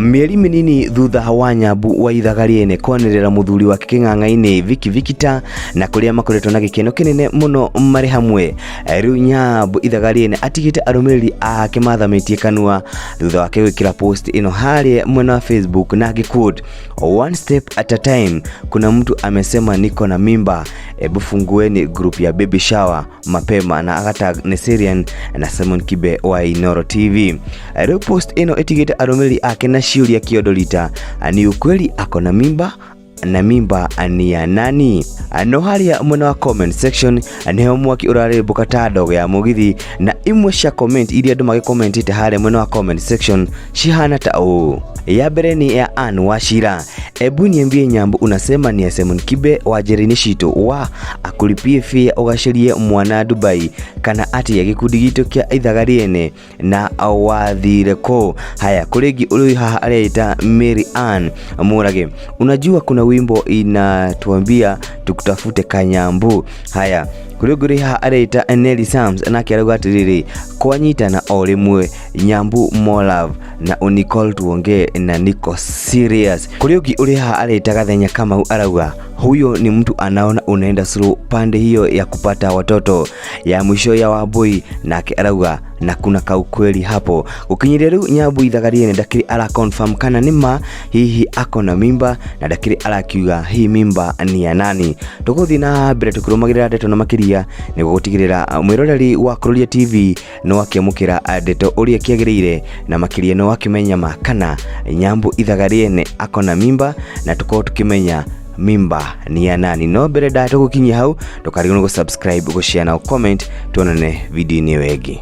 Mieri minini thutha wa Nyambu Ithaga Riene kwanirira muthuri wa king'ang'a-ini Vikita na kuria makoretwo na gikeno kinene muno mari hamwe. Riu Nyambu Ithaga Riene atigite arumiriri ake mathamitie kanua thutha wake gwikira post ino hali mwena wa Facebook na quote, "One step at a time, kuna mtu amesema niko na mimba, ebu fungueni group ya baby shower mapema," na agatag Neserian na Simon Kibe wa Inoro TV. Riu post ino etigite arumiriri ake na shiuria kiodolita, ni ukweli ako na mimba na mimba ni ya nani? No haria mwena wa comment section neho mwaki urarembuka ta ndogo ya mugithi, na imwe cia comment iria andu magikomentite haria mwena wa comment section cihana ta uu. Ya mbere ni ya Ann Wachira, ebu niambie Nyambu unasema ni ya Simon Kibe wa Jerini Shito wa akulipie fee ugashirie mwana Dubai kana ati ya gikundi gitu kia Ithaga Riene na awathire ko. Haya kurigi uri haha areita Mary Ann Murage, unajua kuna wimbo inatuambia tukutafute Kanyambu. Haya kuriguri haha areita Nelly Sams na kiaruga atiriri kwanyita na orimwe Nyambu more love na unicall tuonge na niko serious. Kuriogi uri haha areita Gathenya Kamau arauga huyo ni mtu anaona unaenda slow pande hiyo ya kupata watoto ya mwisho ya Wambui, na arauga na kuna kaukweli hapo. Ukinyire riu Nyambu Ithaga Riene ndakiri ala confirm kana nima hihi ako na mimba, na ndakiri alakiuga hii mimba ni ya nani. Tuguthi na mbere tukurumagirira ndeto na makiria ni gugutigirira mwiroreri wa Kururia TV no akemukira ndeto uria kiagirire na makiria no akimenya makana Nyambu Ithaga Riene ako na mimba, na tuko tukimenya mimba ni ya nani. No mbere da tugukinyia hau tukarigwo go subscribe, go share na comment, tuonane video ni wegi.